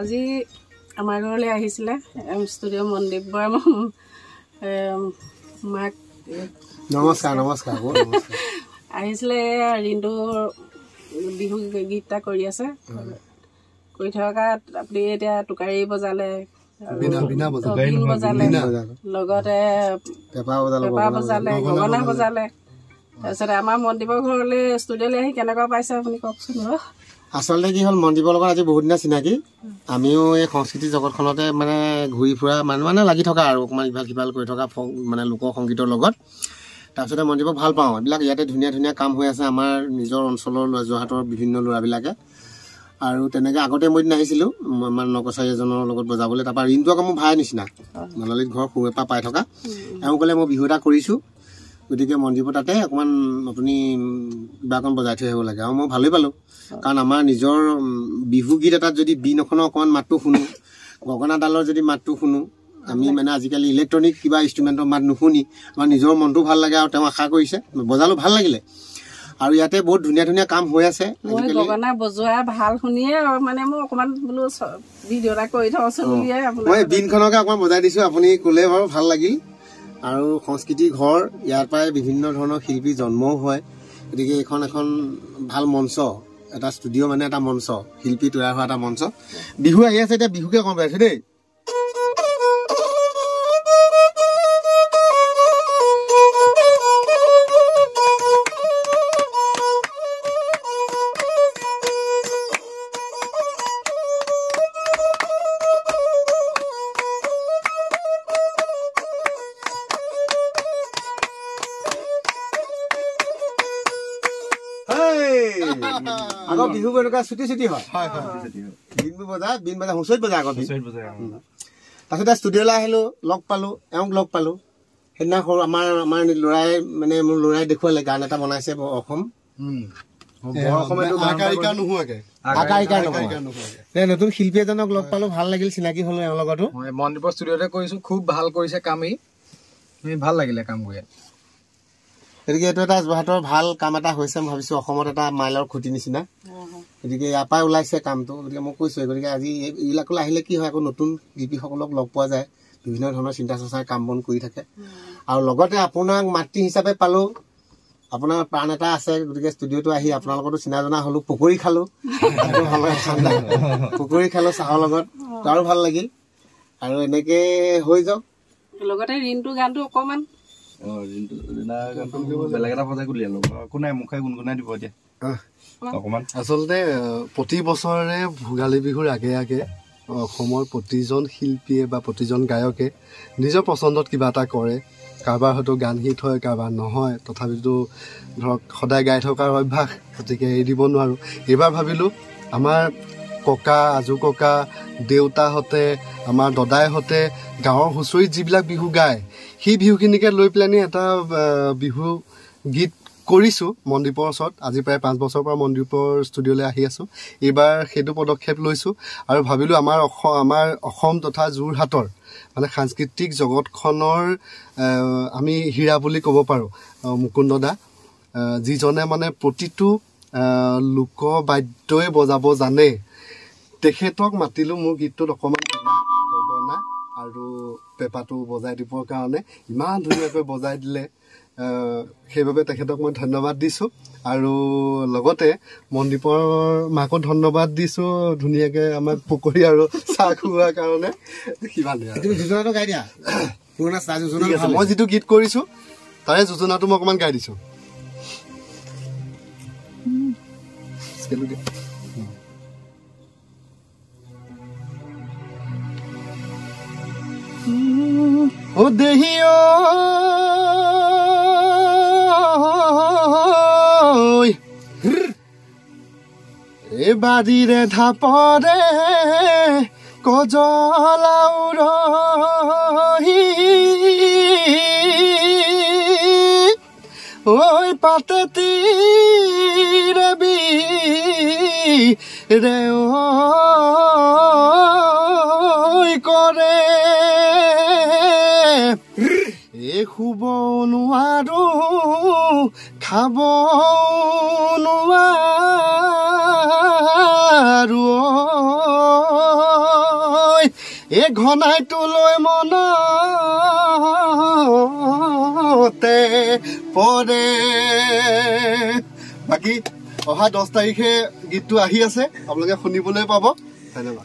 আজি আমাৰ ঘৰলৈ আহিছিলে ষ্টুডিঅ' মনদীপ বৰা মাক নমস্কাৰ নমস্কাৰ আহিছিলে ৰিণ্টু বিহু গীত এটা কৰি আছে কৰি থকাত আপুনি এতিয়া টুকাৰী বজালে বিন বজালে লগতে পেপা বজালে গগনা বজালে তাৰপিছতে আমাৰ মনদীপৰ ঘৰলৈ ষ্টুডিঅ'লৈ আহি কেনেকুৱা পাইছে আপুনি কওকচোন বাৰু আচলতে কি হ'ল মনদীপৰ লগত আজি বহুত দিনা চিনাকি আমিও এই সংস্কৃতি জগতখনতে মানে ঘূৰি ফুৰা মানে লাগি থকা আৰু অকণমান ইভাগ সিভাগ কৰি থকা মানে লোক সংগীতৰ লগত তাৰপিছতে মনদীপক ভাল পাওঁ এইবিলাক ইয়াতে ধুনীয়া ধুনীয়া কাম হৈ আছে আমাৰ নিজৰ অঞ্চলৰ যোৰহাটৰ বিভিন্ন ল'ৰাবিলাকে আৰু তেনেকৈ আগতে মই দিন আহিছিলোঁ আমাৰ নকচাৰী এজনৰ লগত বজাবলৈ তাৰপৰা ৰিণ্টু আকৌ মোৰ ভাই নিচিনা নললিত ঘৰ সৰুৰে পৰা পাই থকা এওঁ ক'লে মই বিহু এটা কৰিছোঁ গতিকে মনদীপৰ তাতে অকণমান আপুনি কিবা অকণ বজাই থৈ আহিব লাগে আৰু মই ভালেই পালোঁ কাৰণ আমাৰ নিজৰ বিহু গীত এটাত যদি বিন এখনৰ অকণমান মাতটো শুনো গগনাডালৰ যদি মাতটো শুনো আমি মানে আজিকালি ইলেক্ট্ৰনিক কিবা ইনষ্ট্ৰুমেণ্টৰ মাত নুশুনি আমাৰ নিজৰ মনটো ভাল লাগে আৰু তেওঁ আশা কৰিছে বজালোঁ ভাল লাগিলে আৰু ইয়াতে বহুত ধুনীয়া ধুনীয়া কাম হৈ আছে গগনা বজোৱা ভাল শুনিয়ে মানে মই অকণমান বোলো ভিডিঅ' এটা কৰি থওঁচোন বুলিয়ে মই বিনখনকে অকণমান বজাই দিছোঁ আপুনি ক'লে বাৰু ভাল লাগিল আৰু সংস্কৃতিৰ ঘৰ ইয়াৰ পৰাই বিভিন্ন ধৰণৰ শিল্পী জন্মও হয় গতিকে এইখন এখন ভাল মঞ্চ এটা ষ্টুডিঅ' মানে এটা মঞ্চ শিল্পী তৈয়াৰ হোৱা এটা মঞ্চ বিহু আহি আছে এতিয়া বিহুকে কম পাইছোঁ দেই আগৰ বিহু এনেকুৱা ছুটি ছুটি হয় বিনবোৰ বজাই বিন বজাই হুঁচৰিত বজাই আগত তাৰপিছতে ষ্টুডিঅ'লৈ আহিলোঁ লগ পালোঁ এওঁক লগ পালোঁ সেইদিনা সৰু আমাৰ ল'ৰাই মানে মোৰ ল'ৰাই দেখুৱালে গান এটা বনাইছে অসম নতুন শিল্পী এজনক লগ পালোঁ ভাল লাগিল চিনাকি হ'লো এওঁৰ লগতো মনদীপৰ ষ্টুডিঅ'তে কৰিছোঁ খুব ভাল কৰিছে কামেই ভাল লাগিলে কাম কৰি গতিকে এইটো এটা যোৰহাটৰ ভাল কাম এটা হৈছে মই ভাবিছোঁ অসমত এটা মাইলৰ খুঁটি নিচিনা গতিকে ইয়াৰ পৰাই ওলাইছে কামটো গতিকে মই কৈছোঁ গতিকে আজি এইবিলাকলৈ আহিলে কি হয় আকৌ নতুন শিল্পীসকলক লগ পোৱা যায় বিভিন্ন ধৰণৰ চিন্তা চৰ্চাৰ কাম বন কৰি থাকে আৰু লগতে আপোনাক মাতৃ হিচাপে পালোঁ আপোনাৰ প্ৰাণ এটা আছে গতিকে ষ্টুডিঅ'টো আহি আপোনাৰ লগতো চিনা জনা হ'লোঁ পকৰি খালোঁ পকৰি খালোঁ চাহৰ লগত আৰু ভাল লাগিল আৰু এনেকৈ হৈ যাওক লগতে ৰিণ্টু গানটো অকণমান বেলেগ এটা বজাই গুলিয়ালো একো নাই মুখে গুণগুণাই দিব এতিয়া অকণমান আচলতে প্ৰতি বছৰে ভোগালী বিহুৰ আগে আগে অসমৰ প্ৰতিজন শিল্পীয়ে বা প্ৰতিজন গায়কে নিজৰ পচন্দত কিবা এটা কৰে কাৰোবাৰ হয়তো গান হিট হয় কাৰোবাৰ নহয় তথাপিতো ধৰক সদায় গাই থকাৰ অভ্যাস গতিকে এৰি দিব নোৱাৰোঁ এইবাৰ ভাবিলোঁ আমাৰ ককা আজু ককা দেউতাহঁতে আমাৰ দদাইহঁতে গাঁৱৰ হুঁচৰিত যিবিলাক বিহু গায় সেই বিহুখিনিকে লৈ পেলানি এটা বিহু গীত কৰিছোঁ মনদীপৰ ওচৰত আজি প্ৰায় 5 বছৰৰ পৰা মনদীপৰ ষ্টুডিঅ'লৈ আহি আছোঁ এইবাৰ সেইটো পদক্ষেপ লৈছোঁ আৰু ভাবিলোঁ আমাৰ অসম তথা যোৰহাটৰ মানে সাংস্কৃতিক জগতখনৰ আমি হীৰা বুলি ক'ব পাৰোঁ মুকুন্দ দা যিজনে মানে প্ৰতিটো লোকবাদ্যই বজাব জানে তেখেতক মাতিলোঁ মোৰ গীতটোত অকণমান গগনা আৰু পেপাটো বজাই দিবৰ কাৰণে ইমান ধুনীয়াকৈ বজাই দিলে সেইবাবে তেখেতক মই ধন্যবাদ দিছোঁ আৰু লগতে মনদীপৰ মাকো ধন্যবাদ দিছোঁ ধুনীয়াকৈ আমাক পকৰি আৰু চাহ খোৱাৰ কাৰণে মই যিটো গীত কৰিছোঁ তাৰে যোজনাটো মই অকণমান গাই দিছোঁ ও দেহিও এ বাদিরে ধাপরে কজলাও রহি ওই পাতে তীরে বি রে করে এ শুব নোৱাৰো খাব নোৱাৰো লৈ এই ঘনাই তোলৈ মনতে পৰে। বাকী অহা 10 তাৰিখে গীতটো আহি আছে, আপোনালোকে শুনিবলৈ পাব। ধন্যবাদ।